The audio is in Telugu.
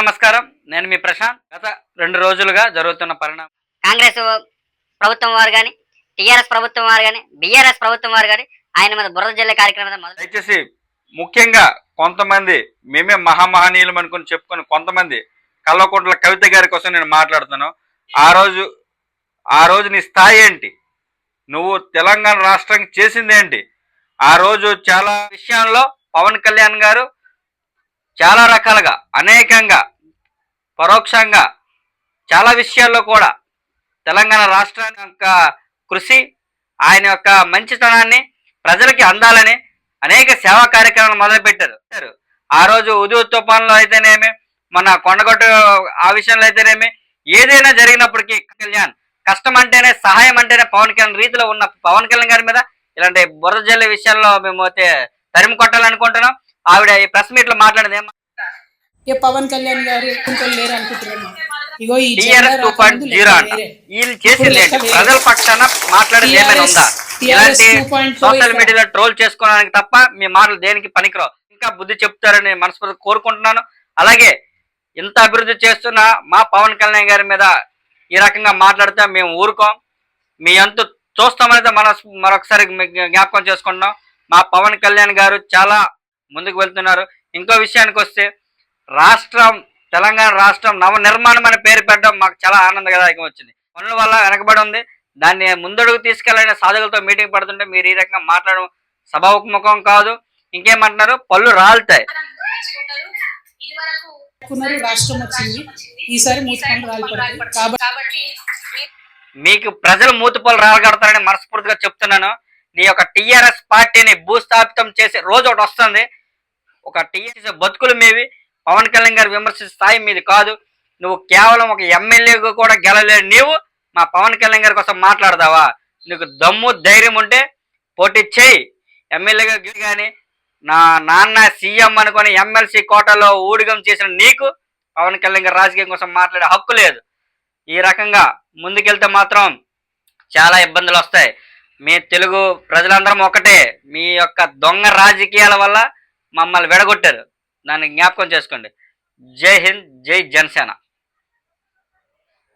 నమస్కారం. నేను మీ ప్రశాంత్. గత 2 రోజులుగా జరుగుతున్న పరిణామం కాంగ్రెస్ ప్రభుత్వం వారు గాని, టీఆర్ఎస్ ప్రభుత్వం వారు గాని, బీఆర్ఎస్ ప్రభుత్వం వారు గాని ఆయన మీద బురద జల్లే కార్యక్రమం మొదలు. దయచేసి ముఖ్యంగా కొంతమంది మేమే మహామహనీయులం అనుకుని చెప్పుకొని కొంతమంది కల్వకుంట్ల కవిత గారి కోసం నేను మాట్లాడుతున్నాను. ఆ రోజు నీ స్థాయి ఏంటి? నువ్వు తెలంగాణ రాష్ట్రానికి చేసింది ఏంటి? ఆ రోజు చాలా విషయాల్లో పవన్ కళ్యాణ్ గారు చాలా రకాలుగా అనేకంగా పరోక్షంగా చాలా విషయాల్లో కూడా తెలంగాణ రాష్ట్రాన్ని యొక్క కృషి, ఆయన యొక్క మంచితనాన్ని ప్రజలకి అందాలని అనేక సేవా కార్యక్రమాలు మొదలుపెట్టారు. ఆ రోజు ఉదయ తుఫాన్లో అయితేనేమి, మన కొండగొట్టు ఆ విషయంలో అయితేనేమి, ఏదైనా జరిగినప్పటికీ కళ్యాణ్ కష్టం అంటేనే సహాయం అంటేనే పవన్ కళ్యాణ్ రీతిలో ఉన్న పవన్ కళ్యాణ్ గారి మీద ఇలాంటి బురద జల్లే విషయాల్లో మేము అయితే తరిమి కొట్టాలనుకుంటున్నాం. ఆవిడ ఈ ప్రెస్ మీట్ లో మాట్లాడేది పవన్ కళ్యాణ్ గారు లేరు అనుకుంటున్నాను. ఇగో ఈ టీఆర్ఎస్ 2.0 అంట. వీళ్ళు చేసింది ఏంటి? ప్రజల పక్షాన మాట్లాడేది ఏమైనా ఉందా? ఇలాంటి సోషల్ మీడియాలో ట్రోల్ చేసుకోవడానికి తప్ప మీ మాటలు దేనికి పనికిరావు. ఇంకా బుద్ధి చెప్తారని మనస్ఫూర్తిగా కోరుకుంటున్నాను. అలాగే ఇంత అభివృద్ధి చేస్తున్న మా పవన్ కళ్యాణ్ గారి మీద ఈ రకంగా మాట్లాడితే మేము ఊరుకోం. మీ అంతు చూస్తామనేది మరొకసారి జ్ఞాపకం చేసుకుంటున్నాం. మా పవన్ కళ్యాణ్ గారు చాలా ముందుకు వెళ్తున్నారు. ఇంకో విషయానికి వస్తే తెలంగాణ రాష్ట్రం నవ నిర్మాణం అనే పేరు పెట్టడం మాకు చాలా ఆనందదాయకం వచ్చింది. పనుల వల్ల వెనకబడి ఉంది. దాన్ని ముందడుగు తీసుకెళ్లాలని సాధకులతో మీటింగ్ పడుతుంటే మీరు ఈ రకంగా మాట్లాడడం సభాముఖం కాదు. ఇంకేమంటున్నారు? పళ్ళు రాలుతాయి. రాష్ట్రం వచ్చింది, ఈసారి మీకు ప్రజలు మూతిపళ్ళు రాలగడతారని మనస్ఫూర్తిగా చెప్తున్నాను. నీ యొక్క టీఆర్ఎస్ పార్టీని భూస్థాపితం చేసే రోజు ఒకటి వస్తుంది. ఒక టీఆర్ఎస్ బతుకులు మీవి. పవన్ కళ్యాణ్ గారు విమర్శించే స్థాయి మీది కాదు. నువ్వు కేవలం ఒక ఎమ్మెల్యేగా కూడా గెలలేడు. నీవు మా పవన్ కళ్యాణ్ గారి కోసం మాట్లాడదావా? నీకు దమ్ము ధైర్యం ఉంటే పోటీ చేయి. ఎమ్మెల్యేగా కానీ నా నాన్న సీఎం అనుకొని ఎమ్మెల్సీ కోటాలో ఊడిగం చేసిన నీకు పవన్ కళ్యాణ్ గారు రాజకీయం కోసం మాట్లాడే హక్కు లేదు. ఈ రకంగా ముందుకెళ్తే మాత్రం చాలా ఇబ్బందులు వస్తాయి. మీ తెలుగు ప్రజలందరం ఒకటే. మీ యొక్క దొంగ రాజకీయాల వల్ల మమ్మల్ని విడగొట్టారు. దాన్ని జ్ఞాపకం చేసుకోండి. జై హింద్, జై జనసేన.